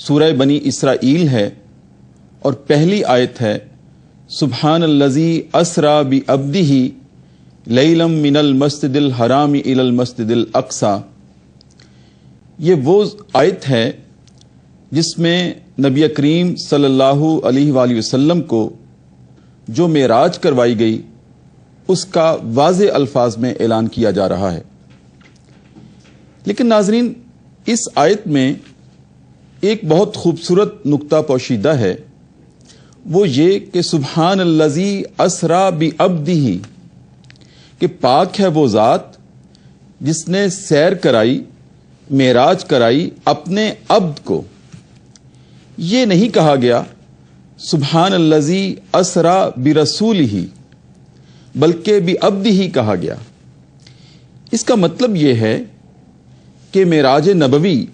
سورہ بنی اسرائیل ہے اور پہلی آیت ہے سبحان الذی اسرا بعبدہ لیلا من المسجد الحرام الی المسجد الاقصی۔ یہ وہ آیت ہے جس میں نبی کریم صلی اللہ علیہ وآلہ وسلم کو جو معراج کروائی گئی اس کا واضح الفاظ میں اعلان کیا جا رہا ہے۔ لیکن ناظرین، اس آیت میں ایک بہت خوبصورت نقطہ پوشیدہ ہے، وہ یہ کہ سبحان الذی اسرا بعبدہ، کہ پاک ہے وہ ذات جس نے سیر کرائی، معراج کرائی اپنے عبد کو۔ یہ نہیں کہا گیا سبحان الذی اسرا برسولہ، بلکہ بعبدہ کہا گیا۔ اس کا مطلب یہ ہے کہ معراج نبوی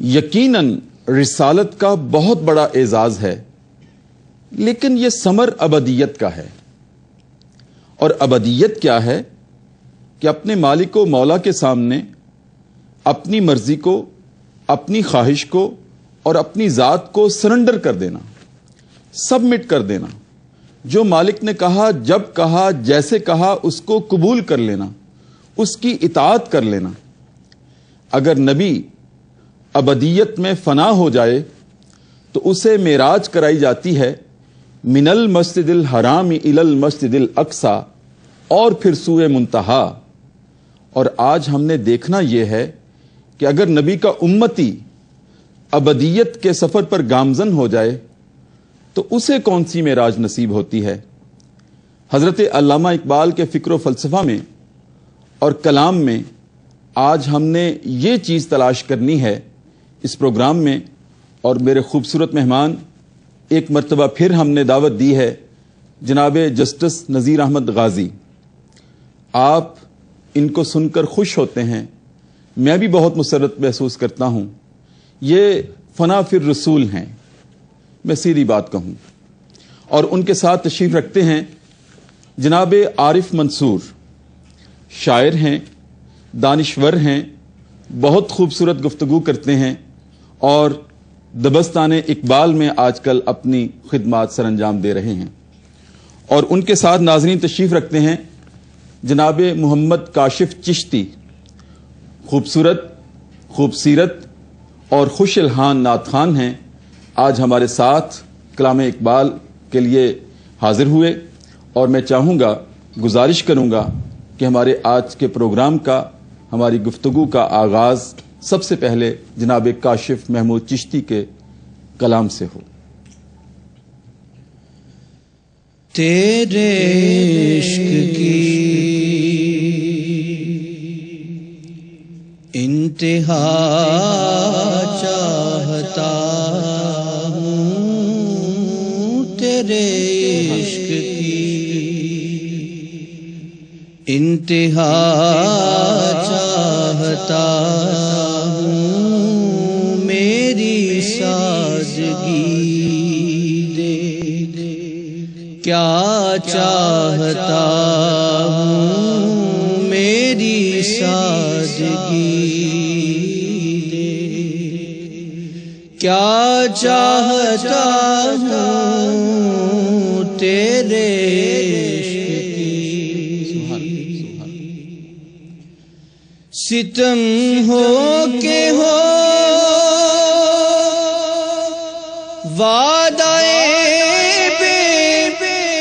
یقیناً رسالت کا بہت بڑا اعزاز ہے، لیکن یہ ثمر ابدیت کا ہے۔ اور ابدیت کیا ہے؟ کہ اپنے مالک و مولا کے سامنے اپنی مرضی کو، اپنی خواہش کو اور اپنی ذات کو سرنڈر کر دینا، سبمٹ کر دینا۔ جو مالک نے کہا، جب کہا، جیسے کہا، اس کو قبول کر لینا، اس کی اطاعت کر لینا۔ اگر نبی ابدیت میں فنا ہو جائے تو اسے معراج کرائی جاتی ہے من المسجد الحرام الی المسجد الاقصی، اور پھر سوئے منتہا۔ اور آج ہم نے دیکھنا یہ ہے کہ اگر نبی کا امتی ابدیت کے سفر پر گامزن ہو جائے تو اسے کون سی معراج نصیب ہوتی ہے؟ حضرت علامہ اقبال کے فکر و فلسفہ میں اور کلام میں آج ہم نے یہ چیز تلاش کرنی ہے اس پروگرام میں، اور میرے خوبصورت مہمان ایک مرتبہ پھر ہم نے دعوت دی ہے جناب جسٹس نذیر احمد غازی۔ آپ ان کو سن کر خوش ہوتے ہیں، میں بھی بہت مسرت محسوس کرتا ہوں۔ یہ فنا فی الرسول ہیں، میں سیدھی بات کہوں۔ اور ان کے ساتھ تشریف رکھتے ہیں جناب عارف منصور، شاعر ہیں، دانشور ہیں، بہت خوبصورت گفتگو کرتے ہیں اور دبستان اقبال میں آج کل اپنی خدمات سر انجام دے رہے ہیں۔ اور ان کے ساتھ ناظرین تشریف رکھتے ہیں جناب محمد کاشف چشتی، خوبصورت، خوبصیرت اور خوش الحان نعت خوان ہیں۔ آج ہمارے ساتھ کلام اقبال کے لیے حاضر ہوئے، اور میں چاہوں گا، گزارش کروں گا کہ ہمارے آج کے پروگرام کا، ہماری گفتگو کا آغاز سب سے پہلے جناب کاشف محمود چشتی کے کلام سے ہو۔ تیرے عشق کی انتہا چاہتا ہوں، تیرے عشق کی انتہا چاہتا ہوں، میری سازگی دے کیا چاہتا ہوں، میری سازگی دے کیا چاہتا ہوں، تیرے ستم ہو کے ہو وعدہ بے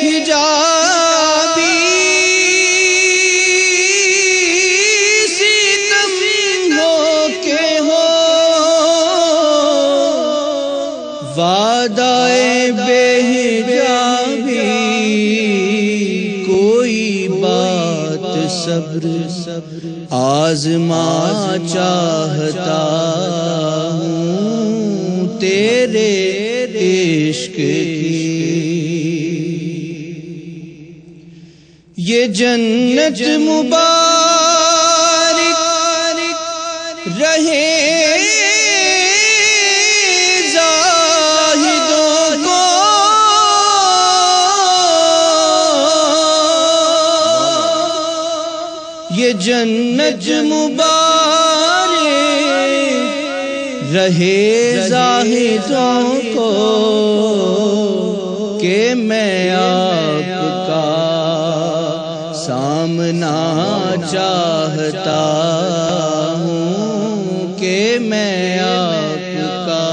حجابی، ستم ہو کے ہو وعدہ بے حجابی، کوئی بات صبر آزما چاہتا ہوں، تیرے عشق کی یہ جنت مبارک رہے یہ جنت مبارک رہے زاہدوں کو کہ میں آپ کا سامنا چاہتا ہوں، کہ میں آپ کا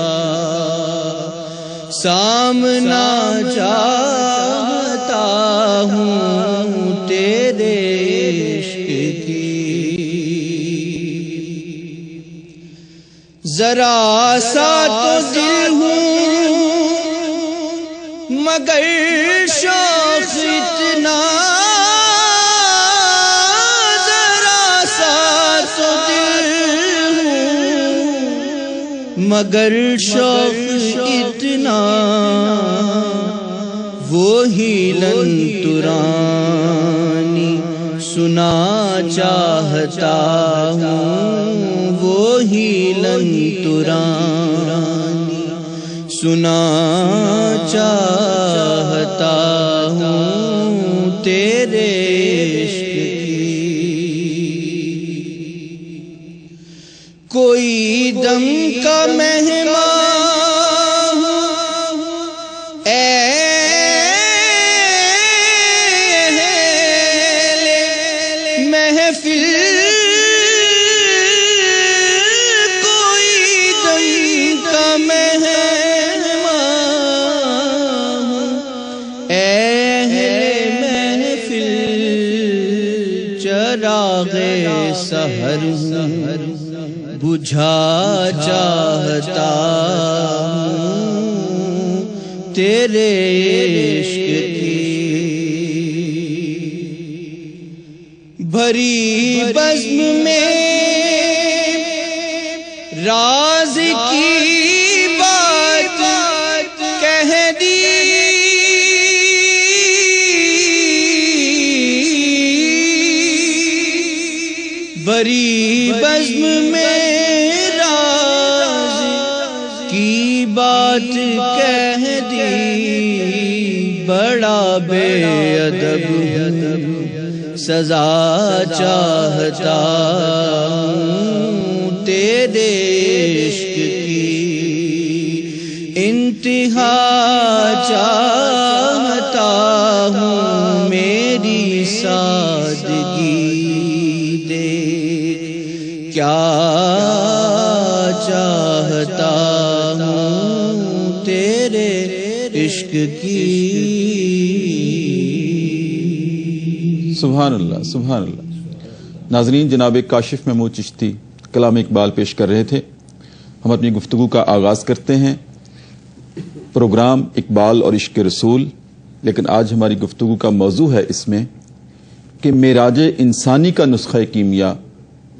سامنا چاہتا ہوں تیرے عشق کی۔ ذرا سا تو دل ہوں مگر شوق اتنا، ذرا سا تو دل ہوں مگر شوق اتنا، وہی لن ترانی سنا چاہتا ہوں، وہی لن ترانی سنا چاہتا ہوں تیرے عشق کی۔ کوئی دم کا مہمان اے محفل، کوئی دم کا مہمان اے محفل، چراغ سحر بجھا چاہتا ہوں تیرے عشق کی۔ بھری بزم میں راز کی بات کہہ دی، بھری بزم میں راز کی بات کہہ دی، بڑا بے ادب سزا چاہتا ہوں تیرے عشق کی، انتہا چاہتا ہوں میری سادگی دے، کیا چاہتا ہوں تیرے عشق کی۔ سبحان اللہ، سبحان اللہ۔ ناظرین، جناب کاشف محمود چشتی کلام اقبال پیش کر رہے تھے۔ ہم اپنی گفتگو کا آغاز کرتے ہیں پروگرام اقبال اور عشق رسول، لیکن آج ہماری گفتگو کا موضوع ہے اس میں کہ معراج انسانی کا نسخہ کیمیا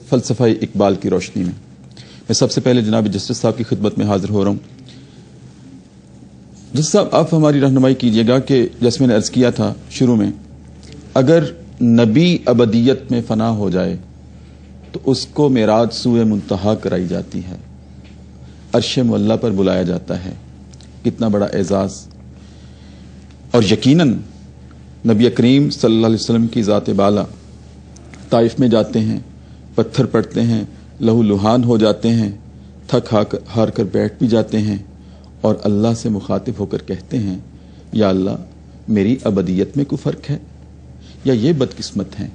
فلسفہ اقبال کی روشنی میں۔ میں سب سے پہلے جناب جسٹس صاحب کی خدمت میں حاضر ہو رہا ہوں۔ جسٹس صاحب، آپ ہماری رہنمائی کیجیے گا کہ جیسے میں نے عرض کیا تھا شروع میں، اگر نبی ابدیت میں فنا ہو جائے تو اس کو معراج سوئے منتہا کرائی جاتی ہے، عرش معلیٰ پر بلایا جاتا ہے۔ کتنا بڑا اعزاز! اور یقیناً نبی کریم صلی اللہ علیہ وسلم کی ذات بالا طائف میں جاتے ہیں، پتھر پڑتے ہیں، لہو لہان ہو جاتے ہیں، تھک ہار کر بیٹھ بھی جاتے ہیں اور اللہ سے مخاطب ہو کر کہتے ہیں، یا اللہ میری ابدیت میں کوئی فرق ہے یا یہ بدقسمت ہیں؟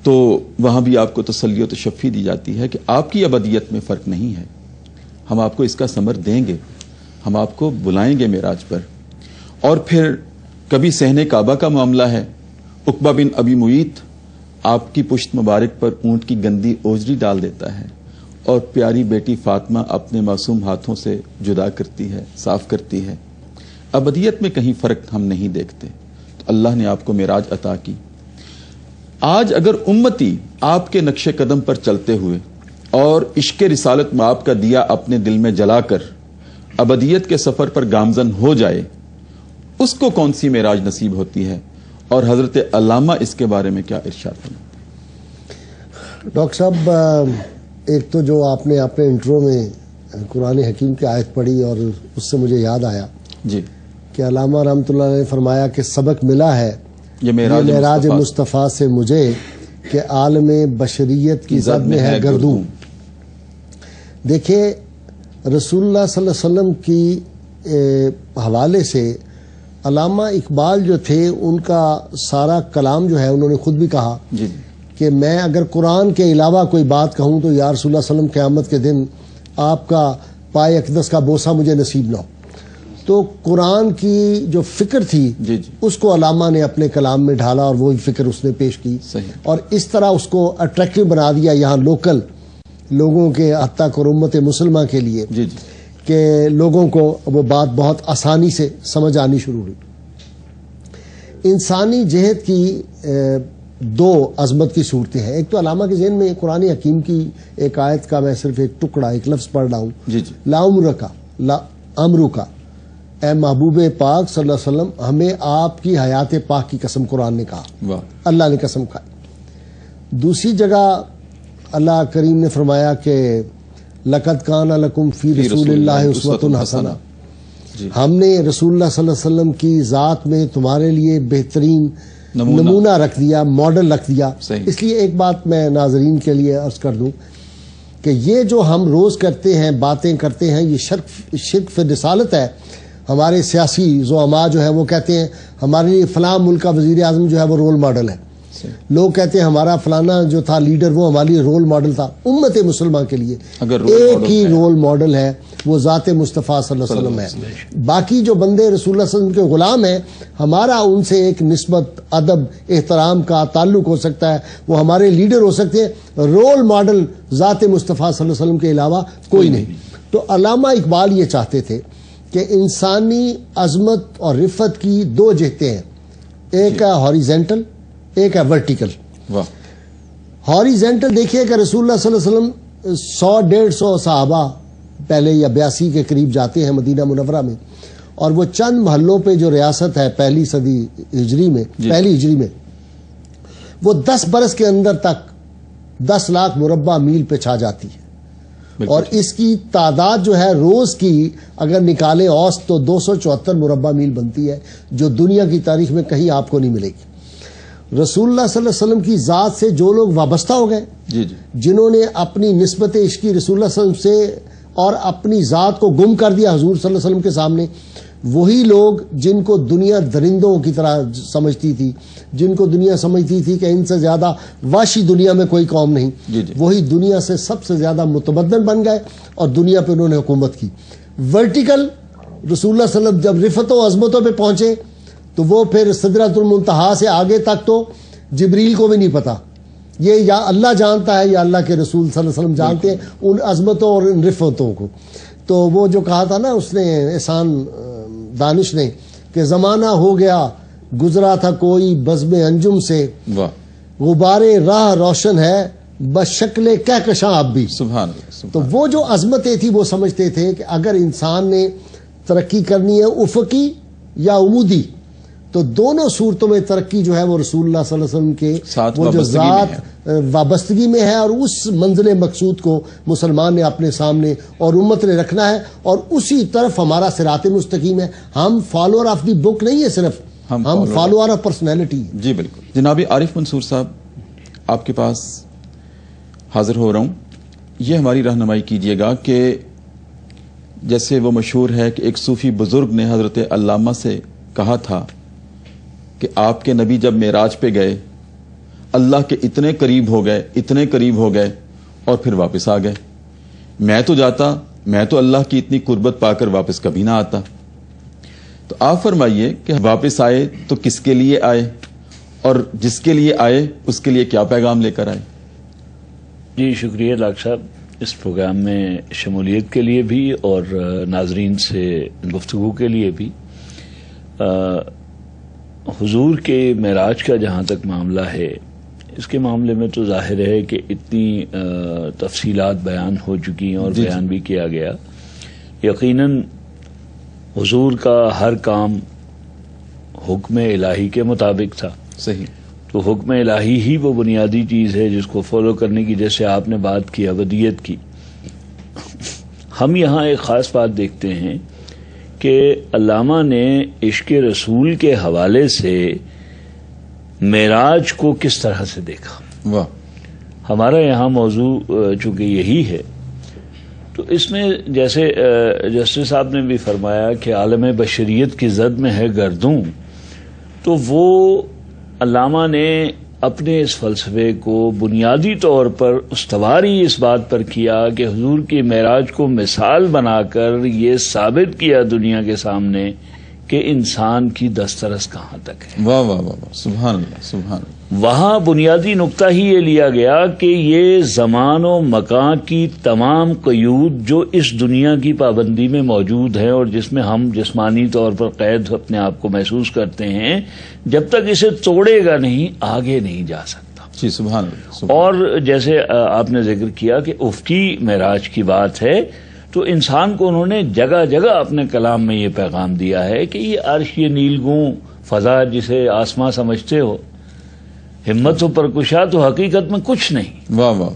تو وہاں بھی آپ کو تسلی و تشفی دی جاتی ہے کہ آپ کی ابدیت میں فرق نہیں ہے، ہم آپ کو اس کا ثمر دیں گے، ہم آپ کو بلائیں گے معراج پر۔ اور پھر کبھی صحن کعبہ کا معاملہ ہے، عقبہ بن ابی معیط آپ کی پشت مبارک پر اونٹ کی گندی اوجری ڈال دیتا ہے اور پیاری بیٹی فاطمہ اپنے معصوم ہاتھوں سے جدا کرتی ہے، صاف کرتی ہے۔ ابدیت میں کہیں فرق ہم نہیں دیکھتے، تو اللہ نے آپ کو معراج عطا کی۔ آج اگر امتی آپ کے نقش قدم پر چلتے ہوئے اور عشق رسالت میں آپ کا دیا اپنے دل میں جلا کر ابدیت کے سفر پر گامزن ہو جائے، اس کو کون سی معراج نصیب ہوتی ہے؟ اور حضرت علامہ اس کے بارے میں کیا ارشاد فرماتے؟ ڈاکٹر صاحب، ایک تو جو آپ نے اپنے انٹرو میں قرآن حکیم کی آیت پڑھی اور اس سے مجھے یاد آیا جی کہ علامہ رحمۃ اللہ نے فرمایا کہ سبق ملا ہے یہ معراج مصطفیٰ سے مجھے کہ عالم بشریت کی زد میں ہے گردوں۔ دیکھیں، رسول اللہ صلی اللہ علیہ وسلم کی حوالے سے علامہ اقبال جو تھے ان کا سارا کلام جو ہے انہوں نے خود بھی کہا کہ میں اگر قرآن کے علاوہ کوئی بات کہوں تو یا رسول اللہ صلی اللہ علیہ وسلم قیامت کے دن آپ کا پائے اقدس کا بوسہ مجھے نصیب نہ ہو. تو قرآن کی جو فکر تھی اس کو علامہ نے اپنے کلام میں ڈھالا اور وہی فکر اس نے پیش کی اور اس طرح اس کو اٹریکٹیو بنا دیا یہاں لوکل لوگوں کے حتیٰ کہ امت مسلمہ کے لیے کہ لوگوں کو وہ بات بہت آسانی سے سمجھ آنی شروع ہوئی. انسانی جہد کی دو عظمت کی صورتیں ہیں. ایک تو علامہ کے ذہن میں قرآن حکیم کی ایک آیت کا میں صرف ایک ٹکڑا ایک لفظ پڑھ رہا ہوں لا امرکا اے محبوب پاک صلی اللہ علیہ وسلم ہمیں آپ کی حیات پاک کی قسم قرآن نے کہا, اللہ نے قسم کھائی. دوسری جگہ اللہ کریم نے فرمایا کہ لقد کان لکم فی رسول اللہ اسوۃ حسنہ, ہم نے رسول اللہ صلی اللہ علیہ وسلم کی ذات میں تمہارے لیے بہترین نمونہ رکھ دیا, ماڈل رکھ دیا. اس لیے ایک بات میں ناظرین کے لیے عرض کر دوں کہ یہ جو ہم روز کرتے ہیں باتیں کرتے ہیں یہ شرک فی رسالت ہے. ہمارے سیاسی زعماء جو ہے وہ کہتے ہیں ہمارے لیے فلاں ملک کا وزیر اعظم جو ہے وہ رول ماڈل ہے. لوگ کہتے ہیں ہمارا فلانا جو تھا لیڈر وہ ہمارے لیے رول ماڈل تھا. امت مسلمہ کے لیے ایک ہی رول ماڈل ہے, وہ ذات مصطفیٰ صلی اللہ علیہ وسلم ہے. باقی جو بندے رسول اللہ صلی اللہ علیہ وسلم کے غلام ہیں ہمارا ان سے ایک نسبت ادب احترام کا تعلق ہو سکتا ہے, وہ ہمارے لیڈر ہو سکتے ہیں, رول ماڈل ذات مصطفیٰ صلی اللہ علیہ وسلم کے علاوہ کوئی نہیں. تو علامہ اقبال یہ چاہتے تھے کہ انسانی عظمت اور رفت کی دو جہتیں ہیں, ایک ہے ہاریزنٹل ایک ہے ورٹیکل. ہاریزنٹل دیکھیے کہ رسول اللہ صلی اللہ علیہ وسلم 100-150 صحابہ پہلے یا 82 کے قریب جاتے ہیں مدینہ منورہ میں, اور وہ چند محلوں پہ جو ریاست ہے پہلی ہجری میں وہ 10 برس کے اندر تک 10 لاکھ مربع میل پہ چھا جاتی ہے. اور اس کی تعداد جو ہے روز کی اگر نکالے اوسط تو 274 مربع میل بنتی ہے, جو دنیا کی تاریخ میں کہیں آپ کو نہیں ملے گی. رسول اللہ صلی اللہ علیہ وسلم کی ذات سے جو لوگ وابستہ ہو گئے جنہوں نے اپنی نسبت عشقی رسول اللہ صلی اللہ علیہ وسلم سے اور اپنی ذات کو گم کر دیا حضور صلی اللہ علیہ وسلم کے سامنے, وہی لوگ جن کو دنیا درندوں کی طرح سمجھتی تھی, جن کو دنیا سمجھتی تھی کہ ان سے زیادہ وحشی دنیا میں کوئی قوم نہیں, وہی دنیا سے سب سے زیادہ متمدن بن گئے اور دنیا پہ انہوں نے حکومت کی. ورٹیکل رسول اللہ صلی اللہ علیہ وسلم جب رفت و عظمتوں پہ پہنچے تو وہ پھر سدرۃ المنتہا سے آگے تک تو جبریل کو بھی نہیں پتا, یہ یا اللہ جانتا ہے یا اللہ کے رسول صلی اللہ علیہ وسلم جانتے ہیں ان عظمتوں اور ان رفتوں کو. تو وہ جو کہا تھا نا اس نے احسان دانش نے کہ زمانہ ہو گیا گزرا تھا کوئی بزم انجم سے, غبار راہ روشن ہے بس شکل کہکشاں اب بھی. سبحان اللہ. تو وہ جو عظمتیں تھی وہ سمجھتے تھے کہ اگر انسان نے ترقی کرنی ہے افقی یا عمودی تو دونوں صورتوں میں ترقی جو ہے وہ رسول اللہ صلی اللہ علیہ وسلم کے وہ جو ذات وابستگی میں ہے, اور اس منزل مقصود کو مسلمان نے اپنے سامنے اور امت نے رکھنا ہے, اور اسی طرف ہمارا صراط مستقیم ہے. ہم فالوور آف دی بک نہیں ہے, صرف ہم فالوور آف پرسنالٹی. جی بالکل. جناب عارف منصور صاحب آپ کے پاس حاضر ہو رہا ہوں, یہ ہماری رہنمائی کیجیے گا کہ جیسے وہ مشہور ہے کہ ایک صوفی بزرگ نے حضرت علامہ سے کہا تھا کہ آپ کے نبی جب معراج پہ گئے اللہ کے اتنے قریب ہو گئے اور پھر واپس آ گئے. میں تو جاتا, میں تو اللہ کی اتنی قربت پا کر واپس کبھی نہ آتا. تو آپ فرمائیے کہ واپس آئے تو کس کے لیے آئے, اور جس کے لیے آئے اس کے لیے کیا پیغام لے کر آئے؟ جی شکریہ ڈاکٹر صاحب اس پروگرام میں شمولیت کے لیے بھی اور ناظرین سے گفتگو کے لیے بھی. حضور کے معراج کا جہاں تک معاملہ ہے اس کے معاملے میں تو ظاہر ہے کہ اتنی تفصیلات بیان ہو چکی ہیں اور بیان بھی کیا گیا. یقیناً حضور کا ہر کام حکم الہی کے مطابق تھا. صحیح. تو حکم الہی ہی وہ بنیادی چیز ہے جس کو فالو کرنے کی, جیسے آپ نے بات کی ابدیت کی. ہم یہاں ایک خاص بات دیکھتے ہیں کہ علامہ نے عشق رسول کے حوالے سے معراج کو کس طرح سے دیکھا. واہ. ہمارا یہاں موضوع چونکہ یہی ہے تو اس میں جیسے جسٹس صاحب نے بھی فرمایا کہ عالم بشریت کی زد میں ہے گردوں، تو وہ علامہ نے اپنے اس فلسفے کو بنیادی طور پر استواری اس بات پر کیا کہ حضور کی معراج کو مثال بنا کر یہ ثابت کیا دنیا کے سامنے کہ انسان کی دسترس کہاں تک ہے۔ واہ واہ واہ واہ، سبحان اللہ سبحان اللہ۔ وہاں بنیادی نقطہ ہی یہ لیا گیا کہ یہ زمان و مکان کی تمام قیود جو اس دنیا کی پابندی میں موجود ہیں اور جس میں ہم جسمانی طور پر قید اپنے آپ کو محسوس کرتے ہیں، جب تک اسے توڑے گا نہیں آگے نہیں جا سکتا۔ جی سبحان اللہ سبحان اور جیسے آپ نے ذکر کیا کہ افقی معراج کی بات ہے، تو انسان کو انہوں نے جگہ جگہ اپنے کلام میں یہ پیغام دیا ہے کہ یہ عرش، یہ نیلگوں فضا جسے آسماں سمجھتے ہو، ہمت و پرکشا تو حقیقت میں کچھ نہیں۔ واہ واہ،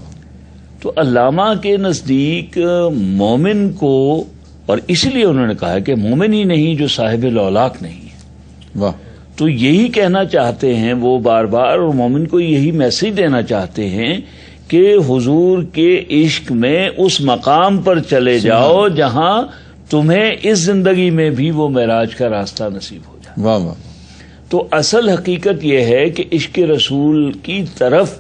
تو علامہ کے نزدیک مومن کو، اور اس لیے انہوں نے کہا کہ مومن ہی نہیں جو صاحب لولاک نہیں ہے، واہ، تو یہی کہنا چاہتے ہیں وہ بار بار، اور مومن کو یہی میسج دینا چاہتے ہیں کہ حضور کے عشق میں اس مقام پر چلے جاؤ جہاں تمہیں اس زندگی میں بھی وہ معراج کا راستہ نصیب ہو جائے۔ واہ واہ، تو اصل حقیقت یہ ہے کہ عشق رسول کی طرف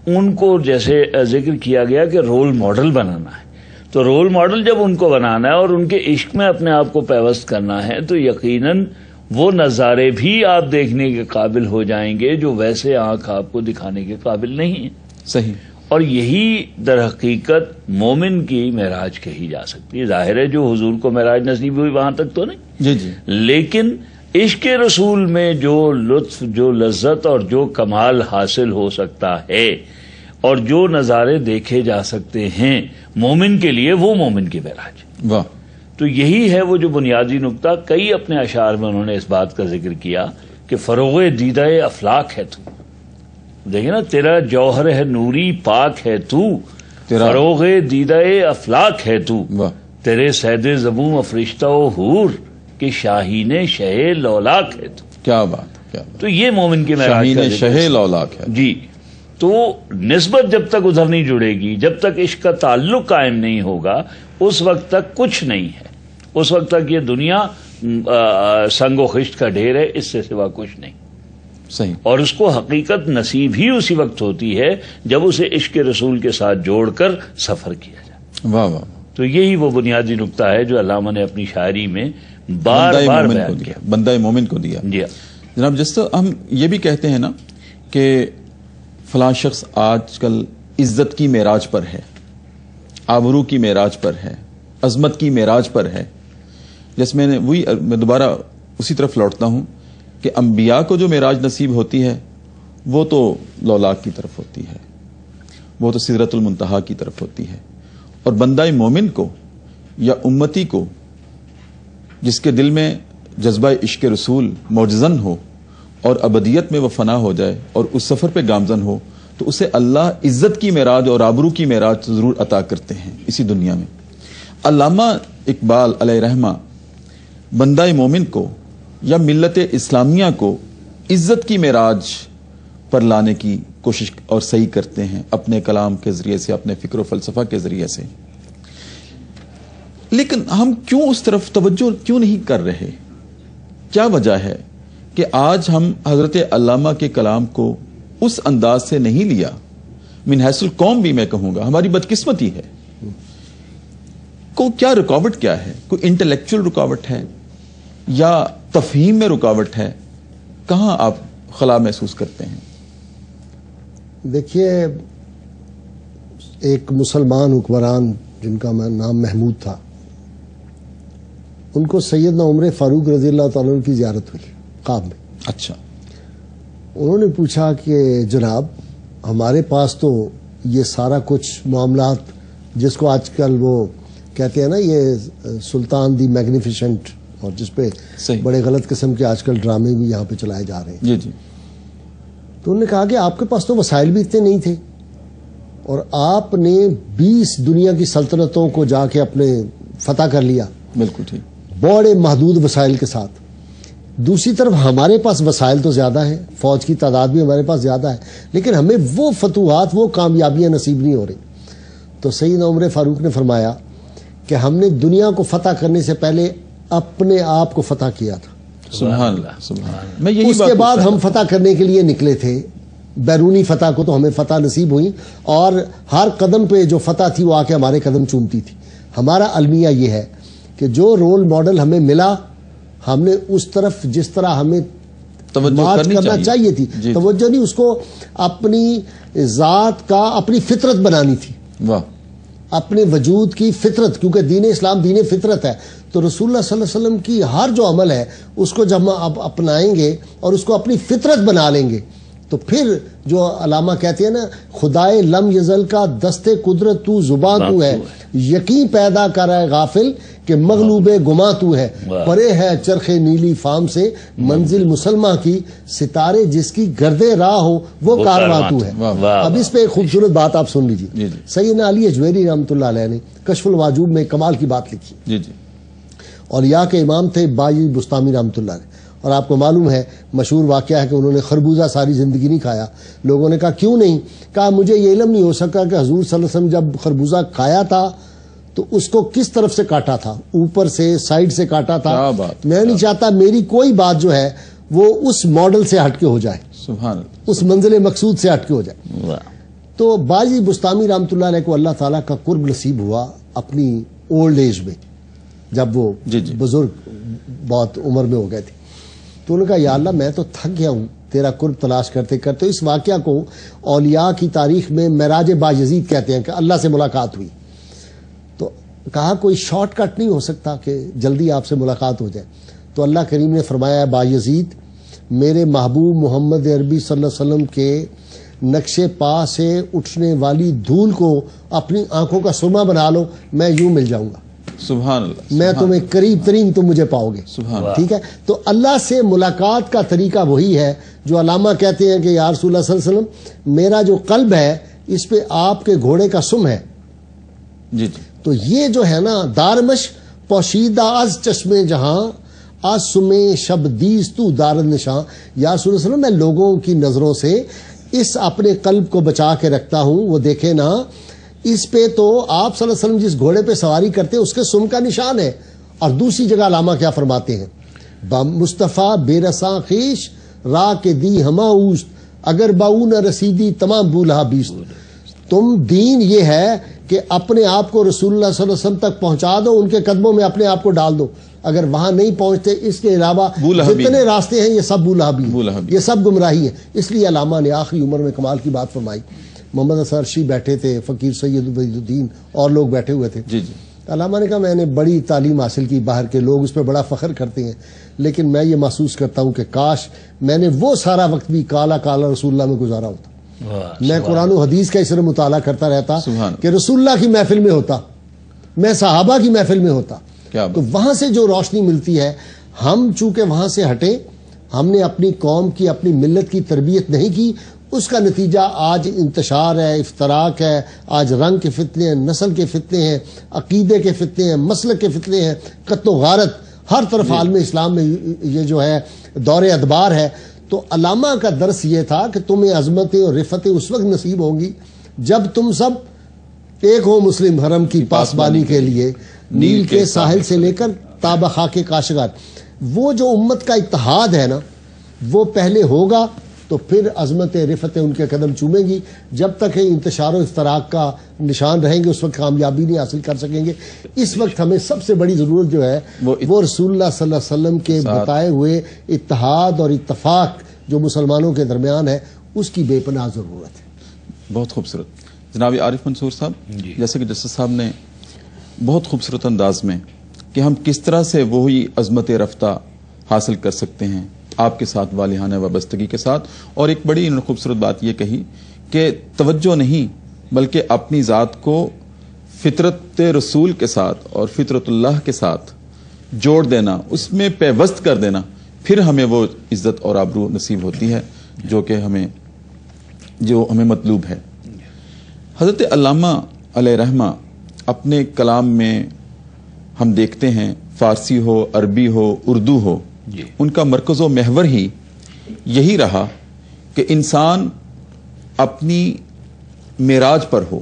ان کو جیسے ذکر کیا گیا کہ رول ماڈل بنانا ہے، تو رول ماڈل جب ان کو بنانا ہے اور ان کے عشق میں اپنے آپ کو پیوست کرنا ہے تو یقیناً وہ نظارے بھی آپ دیکھنے کے قابل ہو جائیں گے جو ویسے آنکھ آپ کو دکھانے کے قابل نہیں ہیں۔ صحیح۔ اور یہی در حقیقت مومن کی معراج کہی جا سکتی ہے۔ ظاہر ہے جو حضور کو معراج نصیب ہوئی وہاں تک تو نہیں، جی جی، لیکن عشق رسول میں جو لطف، جو لذت اور جو کمال حاصل ہو سکتا ہے اور جو نظارے دیکھے جا سکتے ہیں مومن کے لیے، وہ مومن کی معراج۔ واہ، تو یہی ہے وہ جو بنیادی نقطہ، کئی اپنے اشعار میں انہوں نے اس بات کا ذکر کیا کہ فروغ دیدہ افلاک ہے تو، دیکھیں نا، تیرا جوہر ہے نوری پاک ہے تو، فروغ دیدہ افلاک ہے تو، واہ، تیرے سید زبوں افرشتہ و حور کہ شاہین شہ لولاک ہے تو۔ کیا بات، کیا بات، تو یہ مومن کی معراج کا شاہین ذکر شہ ہے۔ لولاک ہے۔ جی، تو نسبت جب تک ادھر نہیں جڑے گی، جب تک عشق کا تعلق قائم نہیں ہوگا، اس وقت تک کچھ نہیں ہے، اس وقت تک یہ دنیا سنگ و خشت کا ڈھیر ہے، اس سے سوا کچھ نہیں۔ صحیح۔ اور اس کو حقیقت نصیب ہی اسی وقت ہوتی ہے جب اسے عشق رسول کے ساتھ جوڑ کر سفر کیا جائے۔ واہ واہ، تو یہی وہ بنیادی نقطہ ہے جو علامہ نے اپنی شاعری میں بار بندہ بار مومن کو بیان دیا، کیا۔ بندہ مومن کو دیا۔ جی، جناب، جس طرح ہم یہ بھی کہتے ہیں نا کہ فلاں شخص آج کل عزت کی معراج پر ہے، آبرو کی معراج پر ہے، عظمت کی معراج پر ہے، جس میں میں دوبارہ اسی طرف لوٹتا ہوں کہ انبیاء کو جو معراج نصیب ہوتی ہے وہ تو لولاک کی طرف ہوتی ہے، وہ تو سدرۃ المنتہا کی طرف ہوتی ہے، اور بندہ مومن کو یا امتی کو جس کے دل میں جذبہ عشق رسول موجزن ہو اور ابدیت میں وہ فنا ہو جائے اور اس سفر پہ گامزن ہو، تو اسے اللہ عزت کی معراج اور آبرو کی معراج ضرور عطا کرتے ہیں اسی دنیا میں۔ علامہ اقبال علیہ رحمہ بندہ مومن کو یا ملت اسلامیہ کو عزت کی معراج پر لانے کی کوشش اور صحیح کرتے ہیں اپنے کلام کے ذریعے سے، اپنے فکر و فلسفہ کے ذریعے سے، لیکن ہم کیوں اس طرف توجہ کیوں نہیں کر رہے؟ کیا وجہ ہے کہ آج ہم حضرت علامہ کے کلام کو اس انداز سے نہیں لیا؟ من حیث القوم بھی میں کہوں گا ہماری بدقسمتی ہے۔ کیا رکاوٹ کیا ہے؟ کوئی انٹلیکچوئل رکاوٹ ہے یا تفہیم میں رکاوٹ ہے؟ کہاں آپ خلا محسوس کرتے ہیں؟ دیکھیے، ایک مسلمان حکمران جن کا نام محمود تھا، ان کو سیدنا عمر فاروق رضی اللہ تعالیٰ عنہ کی زیارت ہوئی خواب میں۔ اچھا، انہوں نے پوچھا کہ جناب، ہمارے پاس تو یہ سارا کچھ معاملات جس کو آج کل وہ کہتے ہیں نا، یہ سلطان دی میگنیفیشنٹ، اور جس پہ صحیح، بڑے غلط قسم کے آج کل ڈرامے بھی یہاں پہ چلائے جا رہے ہیں۔ جی جی، تو انہوں نے کہا کہ آپ کے پاس تو وسائل بھی اتنے نہیں تھے، اور آپ نے 20 دنیا کی سلطنتوں کو جا کے اپنے فتح کر لیا، بالکل ٹھیک، بڑے محدود وسائل کے ساتھ۔ دوسری طرف ہمارے پاس وسائل تو زیادہ ہیں، فوج کی تعداد بھی ہمارے پاس زیادہ ہے، لیکن ہمیں وہ فتوحات، وہ کامیابیاں نصیب نہیں ہو رہی۔ تو سیدنا عمر فاروق نے فرمایا کہ ہم نے دنیا کو فتح کرنے سے پہلے اپنے آپ کو فتح کیا تھا. سبحان اللہ سبحان اللہ. میں یہی اس کے بعد ہم فتح کرنے کے لیے نکلے تھے. بیرونی فتح کو تو ہمیں فتح نصیب ہوئی اور ہر قدم پہ جو فتح تھی وہ آ کے ہمارے قدم چومتی تھی. ہمارا المیہ یہ ہے کہ جو رول ماڈل ہمیں ملا ہم نے اس طرف جس طرح ہمیں مارچ کرنا چاہیے تھی توجہ نہیں، اس کو اپنی ذات کا اپنی فطرت بنانی تھی. واہ. اپنے وجود کی فطرت، کیونکہ دین اسلام دین فطرت ہے. تو رسول اللہ صلی اللہ علیہ وسلم کی ہر جو عمل ہے اس کو جب ہم اپنائیں گے اور اس کو اپنی فطرت بنا لیں گے تو پھر جو علامہ کہتے ہیں نا خدائے لم یزل کا دست قدرت تو زباں تو ہے، یقین پیدا کر رہا ہے غافل کہ مغلوب گماں تو ہے، پرے ہے چرخ نیلی فام سے منزل مسلمہ کی، ستارے جس کی گردے راہ ہو وہ کارواں تو ہے. اب اس پہ ایک خوبصورت بات آپ سن لیجیے. سیدنا علی اجویری رحمۃ اللہ علیہ نے کشف الواجوب میں کمال کی بات لکھی. اور یا کے امام تھے باجی بستامی رحمۃ اللہ علیہ. اور آپ کو معلوم ہے مشہور واقعہ ہے کہ انہوں نے خربوزہ ساری زندگی نہیں کھایا. لوگوں نے کہا کیوں نہیں؟ کہا مجھے یہ علم نہیں ہو سکا کہ حضور صلی اللہ علیہ وسلم جب خربوزہ کھایا تھا تو اس کو کس طرف سے کاٹا تھا، اوپر سے سائیڈ سے کاٹا تھا. میں نہیں چاہتا میری کوئی بات جو ہے وہ اس ماڈل سے ہٹ کے ہو جائے، سبحان اللہ، اس منزل مقصود سے ہٹ کے ہو جائے. تو باجی بستامی رحمۃ اللہ علیہ کو اللہ تعالیٰ کا قرب نصیب ہوا اپنی اولڈ ایج میں، جب وہ بزرگ بہت عمر میں ہو گئے تھے. تو انہوں نے کہا یا اللہ میں تو تھک گیا ہوں تیرا قرب تلاش کرتے کرتے. اس واقعہ کو اولیاء کی تاریخ میں معراج بایزید کہتے ہیں کہ اللہ سے ملاقات ہوئی. تو کہا کوئی شارٹ کٹ نہیں ہو سکتا کہ جلدی آپ سے ملاقات ہو جائے. تو اللہ کریم نے فرمایا بایزید میرے محبوب محمد عربی صلی اللہ علیہ وسلم کے نقش پا سے اٹھنے والی دھول کو اپنی آنکھوں کا سرما بنا لو، میں یوں مل جاؤں گا. سبحان اللہ. میں تمہیں قریب ترین تم مجھے پاؤ گے. ٹھیک ہے. تو اللہ سے ملاقات کا طریقہ وہی ہے جو علامہ کہتے ہیں کہ یا رسول اللہ صلی اللہ علیہ وسلم میرا جو قلب ہے اس پہ آپ کے گھوڑے کا سم ہے. تو یہ جو ہے نا دارمش پوشیدہ از چشمے جہاں از سمے شب دیز تو دار نشاں. یا رسول اللہ صلی اللہ علیہ وسلم میں لوگوں کی نظروں سے اس اپنے قلب کو بچا کے رکھتا ہوں. وہ دیکھے نا اس پہ تو آپ صلی اللہ علیہ وسلم جس گھوڑے پہ سواری کرتے ہیں اس کے سم کا نشان ہے. اور دوسری جگہ علامہ کیا فرماتے ہیں مصطفیٰ بے رساں خیش راہ کے دی ہما اوست اگر باؤ نہ رسیدی تمام بولہا بیست. تم دین یہ ہے کہ اپنے آپ کو رسول اللہ صلی اللہ علیہ وسلم تک پہنچا دو، ان کے قدموں میں اپنے آپ کو ڈال دو. اگر وہاں نہیں پہنچتے اس کے علاوہ جتنے راستے ہیں یہ سب بولہبی، یہ سب گمراہی ہیں. اس لیے علامہ نے آخری عمر میں کمال کی بات فرمائی. محمد اثر شی بیٹھے تھے، فقیر سید وحید الدین اور لوگ بیٹھے ہوئے تھے. علامہ نے کہا میں نے بڑی تعلیم حاصل کی، باہر کے لوگ اس پہ بڑا فخر کرتے ہیں، لیکن میں یہ محسوس کرتا ہوں کہ کاش میں نے وہ سارا وقت بھی کالا کالا رسول اللہ میں گزارا ہوتا. میں قرآن و حدیث کا اس طرح مطالعہ کرتا رہتا کہ رسول اللہ کی محفل میں ہوتا، میں صحابہ کی محفل میں ہوتا. تو وہاں سے جو روشنی ملتی ہے، ہم چونکہ وہاں سے ہٹے، ہم نے اپنی قوم کی اپنی ملت کی تربیت نہیں کی، اس کا نتیجہ آج انتشار ہے، افتراق ہے. آج رنگ کے فتنے ہیں، نسل کے فتنے ہیں، عقیدے کے فتنے ہیں، مسلک کے فتنے ہیں، قتل و غارت ہر طرف عالم اسلام میں یہ جو ہے دور ادبار ہے. تو علامہ کا درس یہ تھا کہ تمہیں عظمتیں اور رفتیں اس وقت نصیب ہوں گی جب تم سب ایک ہو مسلم حرم کی پاسبانی کے لیے، نیل کے ساحل سے لے کر تابہ خاک کاشغار. وہ جو امت کا اتحاد ہے نا وہ پہلے ہوگا تو پھر عظمت رفتیں ان کے قدم چومیں گی. جب تک انتشار و افتراق کا نشان رہیں گے اس وقت کامیابی نہیں حاصل کر سکیں گے. اس وقت ہمیں سب سے بڑی ضرورت جو ہے وہ رسول اللہ صلی اللہ علیہ وسلم کے بتائے ہوئے اتحاد اور اتفاق جو مسلمانوں کے درمیان ہے اس کی بے پناہ ضرورت ہے. بہت خوبصورت. جناب عارف منصور صاحب، جیسے کہ جسٹس صاحب نے بہت خوبصورت انداز میں کہ ہم کس طرح سے وہی عظمت رفتہ حاصل کر سکتے ہیں آپ کے ساتھ والہانہ وابستگی کے ساتھ، اور ایک بڑی خوبصورت بات یہ کہی کہ توجہ نہیں بلکہ اپنی ذات کو فطرت رسول کے ساتھ اور فطرت اللہ کے ساتھ جوڑ دینا، اس میں پیوست کر دینا، پھر ہمیں وہ عزت اور آبرو نصیب ہوتی ہے جو ہمیں مطلوب ہے. حضرت علامہ علیہ رحمہ اپنے کلام میں ہم دیکھتے ہیں فارسی ہو، عربی ہو، اردو ہو، ان کا مرکز و محور ہی یہی رہا کہ انسان اپنی معراج پر ہو.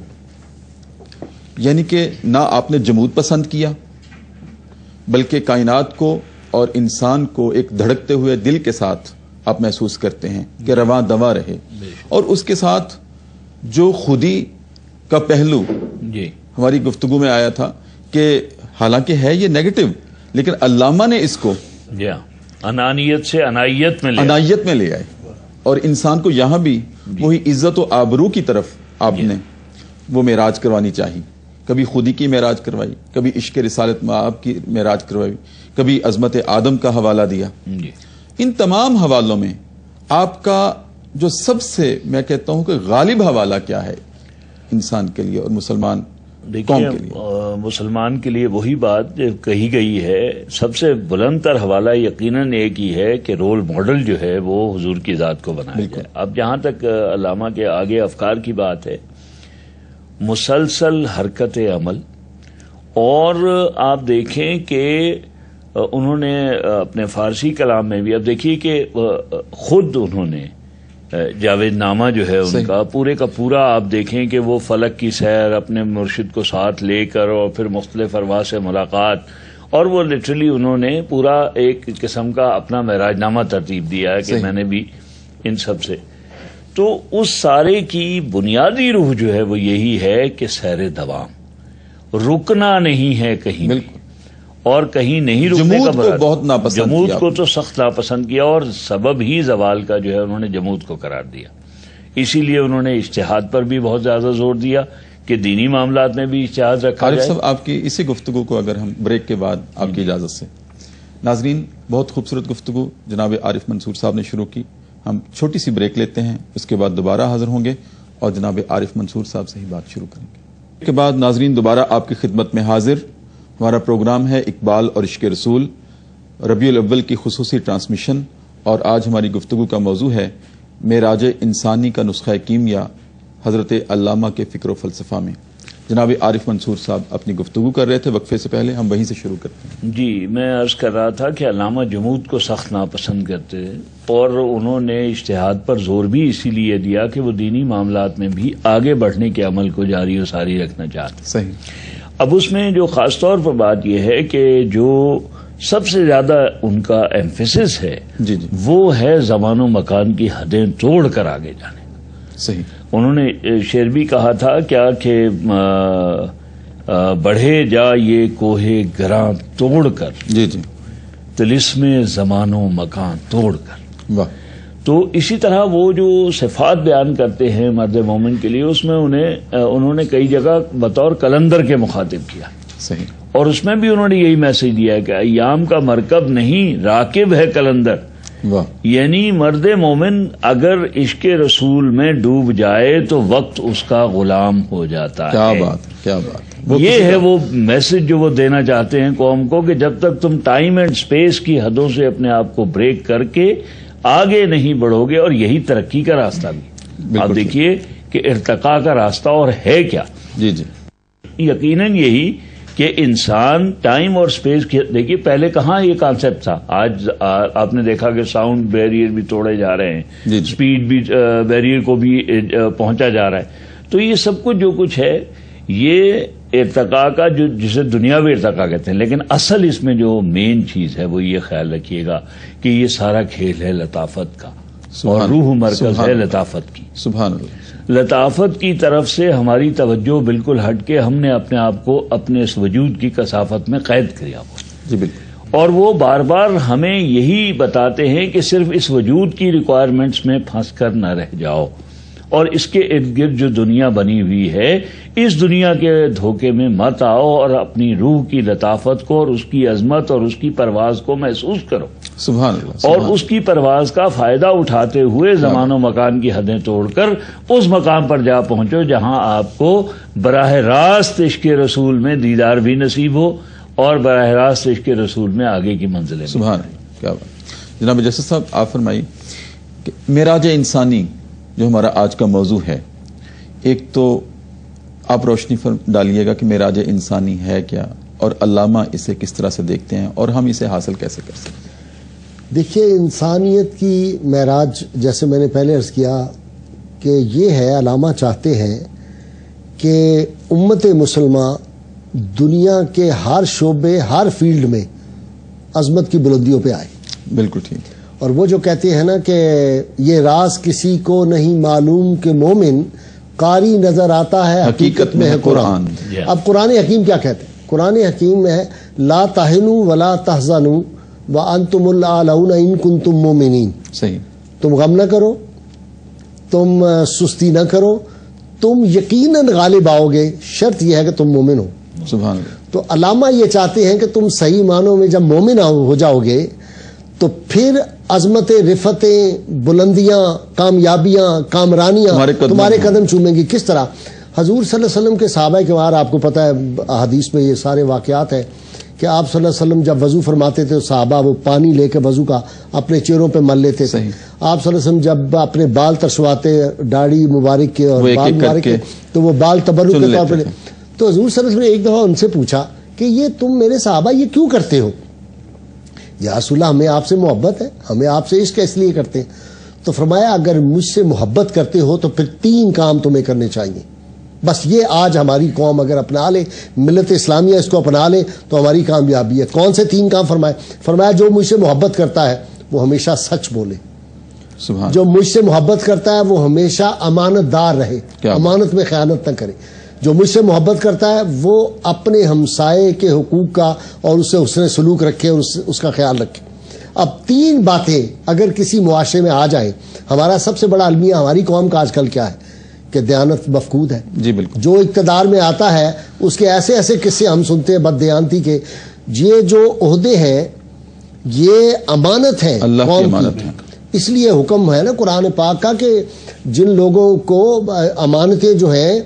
یعنی کہ نہ آپ نے جمود پسند کیا بلکہ کائنات کو اور انسان کو ایک دھڑکتے ہوئے دل کے ساتھ آپ محسوس کرتے ہیں کہ رواں دواں رہے، اور اس کے ساتھ جو خودی کا پہلو جی ہماری گفتگو میں آیا تھا کہ حالانکہ ہے یہ نیگیٹو، لیکن علامہ نے اس کو جی انانیت سے عنایت میں لے آئے، اور انسان کو یہاں بھی وہی عزت و آبرو کی طرف آپ نے وہ معراج کروانی چاہی. کبھی خودی کی معراج کروائی، کبھی عشق رسالت مآب کی معراج کروائی، کبھی عظمت آدم کا حوالہ دیا. ان تمام حوالوں میں آپ کا جو سب سے میں کہتا ہوں کہ غالب حوالہ کیا ہے انسان کے لیے اور مسلمان قوم کے لیے؟ مسلمان کے لیے وہی بات جو کہی گئی ہے، سب سے بلند تر حوالہ یقیناً ایک ہی ہے کہ رول ماڈل جو ہے وہ حضور کی ذات کو بنایا جائے. اب جہاں تک علامہ کے آگے افکار کی بات ہے، مسلسل حرکت عمل، اور آپ دیکھیں کہ انہوں نے اپنے فارسی کلام میں بھی، اب دیکھیے کہ خود انہوں نے جاوید نامہ جو ہے ان کا پورے کا پورا آپ دیکھیں کہ وہ فلک کی سیر اپنے مرشد کو ساتھ لے کر اور پھر مختلف ارواح سے ملاقات، اور وہ لٹرلی انہوں نے پورا ایک قسم کا اپنا معراج نامہ ترتیب دیا ہے کہ میں نے بھی ان سب سے. تو اس سارے کی بنیادی روح جو ہے وہ یہی ہے کہ سیر دوام، رکنا نہیں ہے کہیں بھی، اور کہیں نہیں رکنے کا جمود کو بہت ناپسند جمود کیا، کو تو سخت ناپسند کیا، اور سبب ہی زوال کا جو ہے انہوں نے جمود کو قرار دیا. اسی لیے انہوں نے اجتہاد پر بھی بہت زیادہ زور دیا کہ دینی معاملات میں بھی اجتہاد رکھا عارف جائے. صاحب آپ کی اسی گفتگو کو اگر ہم بریک کے بعد آپ کی اجازت سے، ناظرین بہت خوبصورت گفتگو جناب عارف منصور صاحب نے شروع کی. ہم چھوٹی سی بریک لیتے ہیں، اس کے بعد دوبارہ حاضر ہوں گے اور جناب عارف منصور صاحب سے ہی بات شروع کریں گے. اس کے بعد ناظرین دوبارہ آپ کی خدمت میں حاضر. ہمارا پروگرام ہے اقبال اور عشق رسول، ربیع الاول کی خصوصی ٹرانسمیشن، اور آج ہماری گفتگو کا موضوع ہے معراج انسانی کا نسخہ کیمیا حضرت علامہ کے فکر و فلسفہ میں. جناب عارف منصور صاحب اپنی گفتگو کر رہے تھے، وقفے سے پہلے ہم وہیں سے شروع کرتے ہیں. جی میں عرض کر رہا تھا کہ علامہ جمود کو سخت ناپسند کرتے ہیں، اور انہوں نے اجتہاد پر زور بھی اسی لیے دیا کہ وہ دینی معاملات میں بھی آگے بڑھنے کے عمل کو جاری و ساری رکھنا چاہتے. صحیح. اب اس میں جو خاص طور پر بات یہ ہے کہ جو سب سے زیادہ ان کا ایمفیسس ہے جی وہ ہے زمان و مکان کی حدیں توڑ کر آگے جانے. صحیح. انہوں نے شعر بھی کہا تھا کیا کہ بڑھے جا یہ کوہ گراں توڑ کر، جی جی طلسم زمان و مکان توڑ کر. واہ. تو اسی طرح وہ جو صفات بیان کرتے ہیں مرد مومن کے لیے، اس میں انہوں نے کئی جگہ بطور کلندر کے مخاطب کیا. صحیح. اور اس میں بھی انہوں نے یہی میسج دیا ہے کہ ایام کا مرکب نہیں راکب ہے کلندر. واہ. یعنی مرد مومن اگر عشق رسول میں ڈوب جائے تو وقت اس کا غلام ہو جاتا ہے. کیا بات، کیا بات. یہ ہے وہ میسج جو وہ دینا چاہتے ہیں قوم کو کہ جب تک تم ٹائم اینڈ سپیس کی حدوں سے اپنے آپ کو بریک کر کے آگے نہیں بڑھو گے، اور یہی ترقی کا راستہ بھی. آپ دیکھیے کہ ارتقاء کا راستہ اور ہے کیا. جی جی. یقیناً یہی کہ انسان ٹائم اور سپیس کی، دیکھیے پہلے کہاں یہ کانسیپٹ تھا. آج آپ نے دیکھا کہ ساؤنڈ بیریئر بھی توڑے جا رہے ہیں، سپیڈ بھی بیریئر کو بھی پہنچا جا رہا ہے. تو یہ سب کچھ جو کچھ ہے یہ ارتقاء کا جسے دنیاوی ارتقاء کہتے ہیں، لیکن اصل اس میں جو مین چیز ہے وہ یہ خیال رکھیے گا کہ یہ سارا کھیل ہے لطافت کا، اور روح مرکز ہے لطافت کی. سبحان اللہ. لطافت کی طرف سے ہماری توجہ بالکل ہٹ کے ہم نے اپنے آپ کو اپنے اس وجود کی کثافت میں قید کیا ہوا. جی بالکل. اور وہ بار بار ہمیں یہی بتاتے ہیں کہ صرف اس وجود کی ریکوائرمنٹس میں پھنس کر نہ رہ جاؤ، اور اس کے ارد گرد جو دنیا بنی ہوئی ہے اس دنیا کے دھوکے میں مت آؤ، اور اپنی روح کی لطافت کو اور اس کی عظمت اور اس کی پرواز کو محسوس کرو. سبحان اللہ. اور اس کی پرواز کا فائدہ اٹھاتے ہوئے زمان و مکان کی حدیں توڑ کر اس مقام پر جا پہنچو جہاں آپ کو براہ راست عشق رسول میں دیدار بھی نصیب ہو، اور براہ راست عشق رسول میں آگے کی منزلیں. سبحان اللہ. کیا بات. جناب جسد صاحب آپ فرمائیے کہ معراج انسانی جو ہمارا آج کا موضوع ہے، ایک تو آپ روشنی ڈالیے گا کہ معراج انسانی ہے کیا، اور علامہ اسے کس طرح سے دیکھتے ہیں، اور ہم اسے حاصل کیسے کر سکتے ہیں. دیکھیے انسانیت کی معراج، جیسے میں نے پہلے عرض کیا کہ یہ ہے، علامہ چاہتے ہیں کہ امت مسلمہ دنیا کے ہر شعبے ہر فیلڈ میں عظمت کی بلندیوں پہ آئے. بالکل ٹھیک. اور وہ جو کہتے ہیں نا کہ یہ راز کسی کو نہیں معلوم کہ مومن قاری نظر آتا ہے حقیقت میں ہے قرآن. اب قرآن حکیم کیا کہتے ہیں؟ قرآن حکیم میں ہے لا تہنوا ولا تحزنوا وانتم الاعلون ان کنتم مؤمنین. صحیح. تم غم نہ کرو، تم سستی نہ کرو، تم یقیناً غالب آؤ گے، شرط یہ ہے کہ تم مومن ہو. سبحان اللہ. تو علامہ یہ چاہتے ہیں کہ تم صحیح معنوں میں جب مومن ہو جاؤ گے تو پھر عظمتیں، رفتیں، بلندیاں، کامیابیاں، کامرانیاں تمہارے قدم چومیں گی. کس طرح؟ حضور صلی اللہ علیہ وسلم کے صحابہ کے بارے آپ کو پتہ ہے، حدیث میں یہ سارے واقعات ہیں کہ آپ صلی اللہ علیہ وسلم جب وضو فرماتے تھے صحابہ وہ پانی لے کے وضو کا اپنے چہروں پہ مل لیتے تھے. آپ صلی اللہ علیہ وسلم جب اپنے بال ترشواتے داڑھی مبارک کے اور بال مبارک کے تو وہ بال تبرک کے طور پہ. تو حضور صلی اللہ علیہ وسلم نے ایک دفعہ ان سے پوچھا کہ یہ تم میرے صحابہ یہ کیوں کرتے ہو؟ یا رسول اللہ ہمیں آپ سے محبت ہے، ہمیں آپ سے عشق اس لیے کرتے ہیں. تو فرمایا اگر مجھ سے محبت کرتے ہو تو پھر 3 کام تمہیں کرنے چاہیے. بس یہ آج ہماری قوم اگر اپنا لے، ملت اسلامیہ اس کو اپنا لے تو ہماری کامیابی ہے. کون سے 3 کام فرمائے؟ فرمایا جو مجھ سے محبت کرتا ہے وہ ہمیشہ سچ بولے. سبحان. جو مجھ سے محبت کرتا ہے وہ ہمیشہ امانت دار رہے، امانت میں خیانت نہ کرے. جو مجھ سے محبت کرتا ہے وہ اپنے ہمسائے کے حقوق کا اور اس سے حسن سلوک رکھے اور اس کا خیال رکھے. اب 3 باتیں اگر کسی معاشرے میں آ جائیں، ہمارا سب سے بڑا المیہ ہماری قوم کا آج کل کیا ہے کہ دیانت مفقود ہے. جی بالکل. جو اقتدار میں آتا ہے اس کے ایسے ایسے قصے ہم سنتے ہیں بددیانتی کے. یہ جو عہدے ہیں یہ امانت ہے، اللہ کی امانت ہے. اس لیے حکم ہے نا قرآن پاک کا کہ جن لوگوں کو امانتیں جو ہیں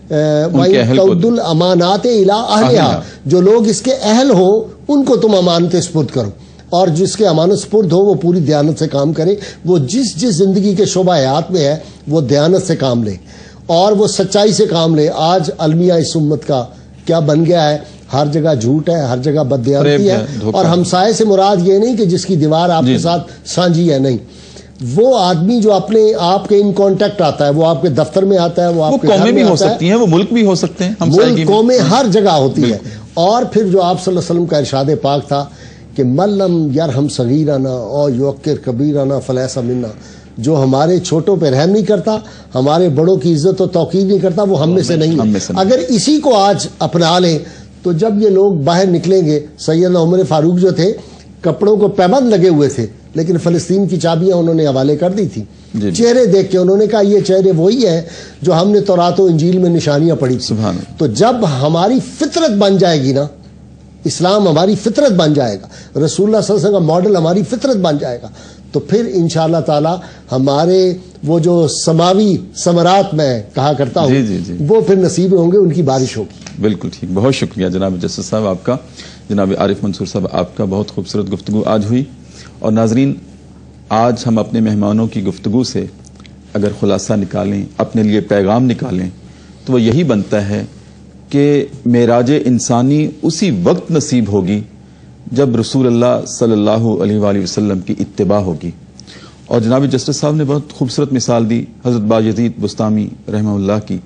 وَإِنْ الْأَمَانَاتِ إِلَىٰ أَهْلِهَا، جو لوگ اس کے اہل ہو ان کو تم امانتیں سپرد کرو، اور جس کے امانت سپرد ہو وہ پوری دیانت سے کام کرے. وہ جس زندگی کے شعبہ حیات میں ہے وہ دیانت سے کام لے اور وہ سچائی سے کام لے. آج المیہ اس امت کا کیا بن گیا ہے؟ ہر جگہ جھوٹ ہے، ہر جگہ بددیانتی ہے. اور ہمسائے سے مراد یہ نہیں کہ جس کی دیوار آپ کے ساتھ سانجھی ہے، نہیں، وہ آدمی جو اپنے آپ کے ان کانٹیکٹ آتا ہے، وہ آپ کے دفتر میں آتا ہے، وہ آپ کے قومیں بھی ہو سکتی ہیں، وہ ملک بھی ہو سکتے ہیں، ملک قومیں ہر جگہ ہوتی ہے. اور پھر جو آپ صلی اللہ علیہ وسلم کا ارشاد پاک تھا کہ من لم یرحم صغیرنا اور یوقر کبیرنا فلیس منا، جو ہمارے چھوٹوں پہ رحم نہیں کرتا، ہمارے بڑوں کی عزت و توقیر نہیں کرتا، وہ ہم میں سے نہیں. اگر اسی کو آج اپنا لیں تو جب یہ لوگ باہر نکلیں گے، سیدنا عمر فاروق جو تھے کپڑوں کو پابند لگے ہوئے تھے لیکن فلسطین کی چابیاں انہوں نے حوالے کر دی تھی. چہرے دیکھ کے انہوں نے کہا یہ چہرے وہی ہیں جو ہم نے تورات و انجیل میں نشانیاں پڑھی تھی. تو جب ہماری فطرت بن جائے گی نا، اسلام ہماری فطرت بن جائے گا، رسول اللہ صلی اللہ علیہ وسلم کا ماڈل ہماری فطرت بن جائے گا، تو پھر انشاءاللہ تعالی ہمارے وہ جو سماوی ثمرات میں کہا کرتا ہوں وہ پھر نصیب ہوں گے، ان کی بارش ہوگی. بالکل ٹھیک. بہت شکریہ جناب جسٹس صاحب آپ کا. جناب عارف منصور صاحب آپ کا بہت خوبصورت گفتگو آج ہوئی. اور ناظرین، آج ہم اپنے مہمانوں کی گفتگو سے اگر خلاصہ نکالیں، اپنے لیے پیغام نکالیں، تو وہ یہی بنتا ہے کہ معراج انسانی اسی وقت نصیب ہوگی جب رسول اللہ صلی اللہ علیہ وآلہ وسلم کی اتباع ہوگی. اور جناب جسٹس صاحب نے بہت خوبصورت مثال دی حضرت باجدید بستامی رحمہ اللہ کی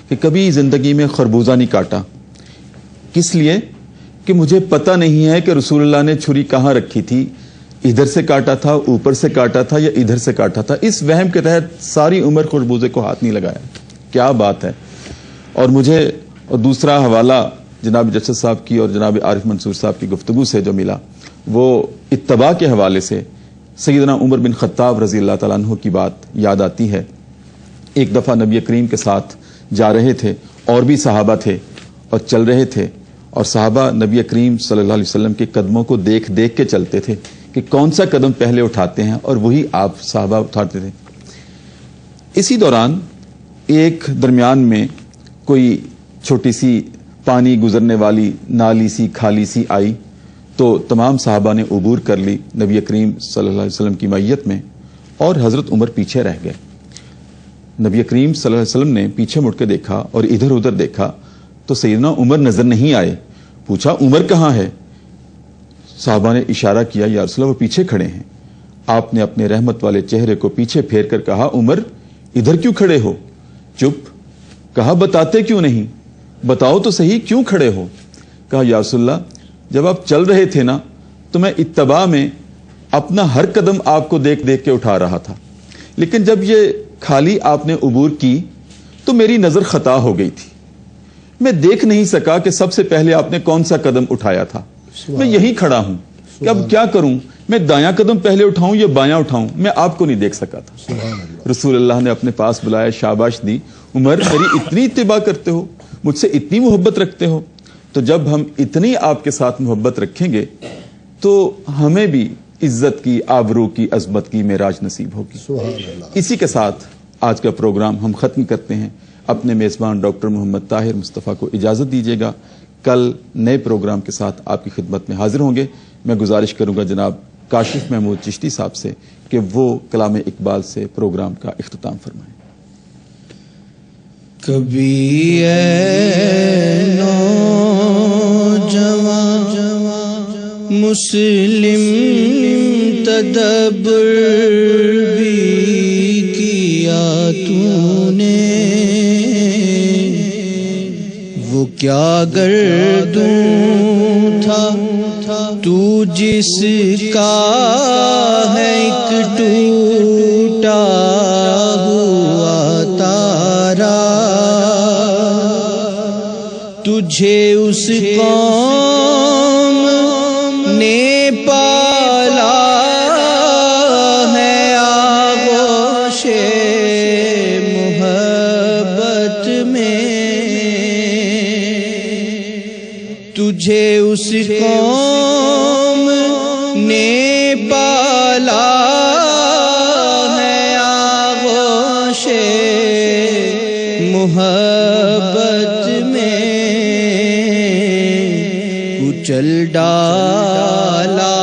کہ کبھی زندگی میں خربوزہ نہیں کاٹا. کس لیے؟ کہ مجھے پتہ نہیں ہے کہ رسول اللہ نے چھری کہاں رکھی تھی، ادھر سے کاٹا تھا، اوپر سے کاٹا تھا یا ادھر سے کاٹا تھا. اس وہم کے تحت ساری عمر خربوزے کو ہاتھ نہیں لگایا. کیا بات ہے. اور مجھے دوسرا حوالہ جناب جسٹس صاحب کی اور جناب عارف منصور صاحب کی گفتگو سے جو ملا وہ اتباع کے حوالے سے سیدنا عمر بن خطاب رضی اللہ تعالیٰ عنہ کی بات یاد آتی ہے. ایک دفعہ نبی کریم کے ساتھ جا رہے تھے اور بھی صحابہ تھے اور چل رہے تھے، اور صحابہ نبی کریم صلی اللہ علیہ وسلم کے قدموں کو دیکھ دیکھ کے چلتے تھے کہ کون سا قدم پہلے اٹھاتے ہیں، اور وہی آپ صحابہ اٹھاتے تھے. اسی دوران ایک درمیان میں کوئی چھوٹی سی پانی گزرنے والی نالی سی کھالی سی آئی تو تمام صحابہ نے عبور کر لی نبی کریم صلی اللہ علیہ وسلم کی معیت میں، اور حضرت عمر پیچھے رہ گئے. نبی کریم صلی اللہ علیہ وسلم نے پیچھے مڑ کے دیکھا اور ادھر ادھر دیکھا تو سیدنا عمر نظر نہیں آئے. پوچھا عمر کہاں ہے؟ صحابہ نے اشارہ کیا یا رسول اللہ وہ پیچھے کھڑے ہیں. آپ نے اپنے رحمت والے چہرے کو پیچھے پھیر کر کہا عمر ادھر کیوں کھڑے ہو؟ چپ. کہا بتاتے کیوں نہیں, بتاؤ تو صحیح کیوں کھڑے ہو. کہا یا رسول اللہ, جب آپ چل رہے تھے نا تو میں اتباع میں اپنا ہر قدم آپ کو دیکھ دیکھ کے اٹھا رہا تھا, لیکن جب یہ کھالی آپ نے عبور کی تو میری نظر خطا ہو گئی تھی, میں دیکھ نہیں سکا کہ سب سے پہلے آپ نے کون سا قدم اٹھایا تھا. میں یہیں کھڑا ہوں کہ اب کیا کروں, میں دایاں قدم پہلے اٹھاؤں یا بایاں اٹھاؤں, میں آپ کو نہیں دیکھ سکا تھا. رسول اللہ نے اپنے پاس بلایا, شاباش دی, عمر میری اتنی اتباع کرتے ہو, مجھ سے اتنی محبت رکھتے ہو, تو جب ہم اتنی آپ کے ساتھ محبت رکھیں گے تو ہمیں بھی عزت کی, آبرو کی, عظمت کی معراج نصیب ہوگی. اسی کے ساتھ آج کا پروگرام ہم ختم کرتے ہیں. اپنے میزبان ڈاکٹر محمد طاہر مصطفیٰ کو اجازت دیجیے گا. کل نئے پروگرام کے ساتھ آپ کی خدمت میں حاضر ہوں گے. میں گزارش کروں گا جناب کاشف محمود چشتی صاحب سے کہ وہ کلام اقبال سے پروگرام کا اختتام فرمائیں. کبھی اے نوجوان مسلم تدبر بھی کیا تو نے, وہ کیا گردوں تھا تو جس کا ہے ایک ٹوٹا ہوا تارا, تجھے اس قوم نے پالا ہے آغوش محبت میں, تجھے اس قوم نے پالا ہے آغوش محبت میں, کچل ڈالا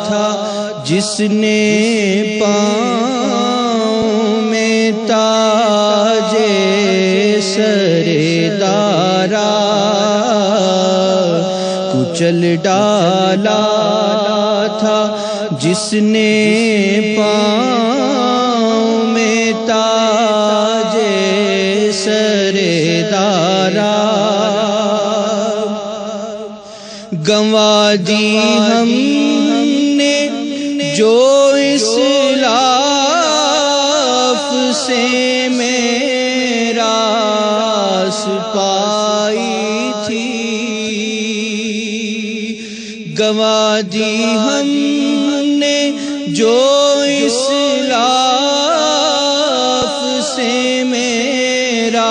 تھا جس نے پاؤں میں تاج سر دارا, کچل ڈالا تھا جس نے پاؤں میں تاج سر دارا, گنوا دی ہم نے جو اسلاف سے میراث پائی تھی, گنوا دی ہم نے جو اسلاف سے میراث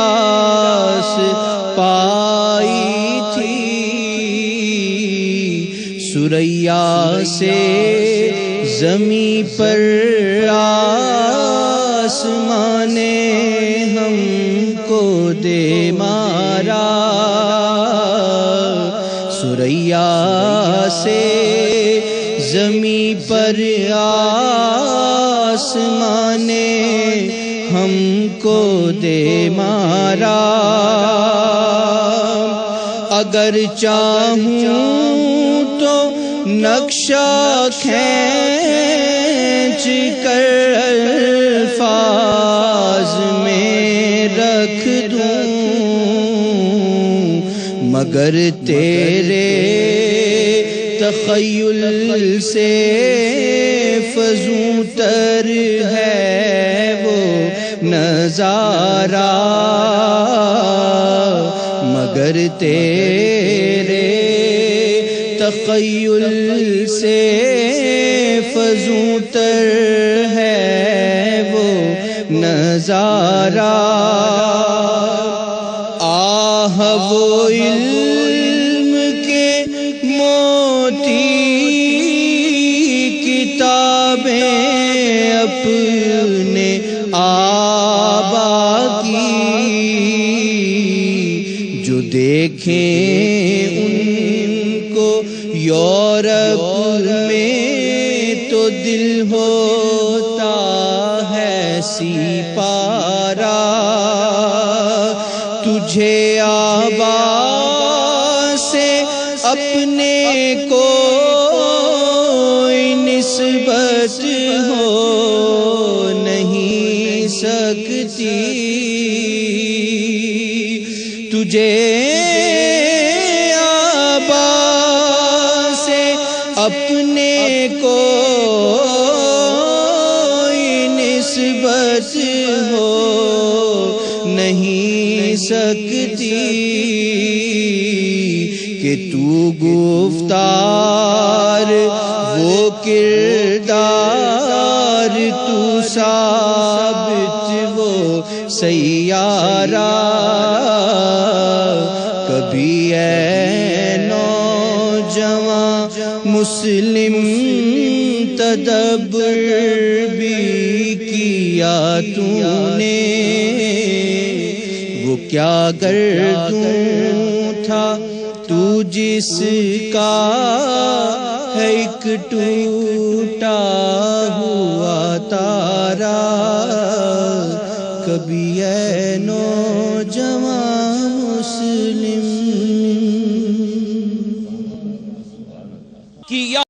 پائی تھی, سریا سے زمیں پر آسمان نے ہم کو دے مارا, سریا سے زمیں پر آسمان نے ہم کو دے مارا, اگر چاہوں تو نقشہ کھینچ کر الفاظ میں رکھ دوں, مگر تیرے تخیل سے فزوں تر ہے وہ نظارہ, مگر تیرے تخیل سے فزوں تر ہے وہ نظارہ, آہ وہ علم کے موتی کتابیں اپنے آبا کی, جو دیکھیں ان کو یورپ میں تو دل ہوتا ہے سپارہ, تجھے آبا سے اپنے کو نسبت ہو نہیں سکتی, تجھے آبا سے اپنے کو نسبت ہو نہیں سکتی کہ تو گفتار وہ کردار تو ثابت وہ سیارہ کبھی اے نوجوان مسلم تدبر بھی کیا تو نے وہ کیا گردوں تھا تو جس کا ہے ایک ٹوٹا ہوا تارا کبھی اے نوجوان مسلم کیا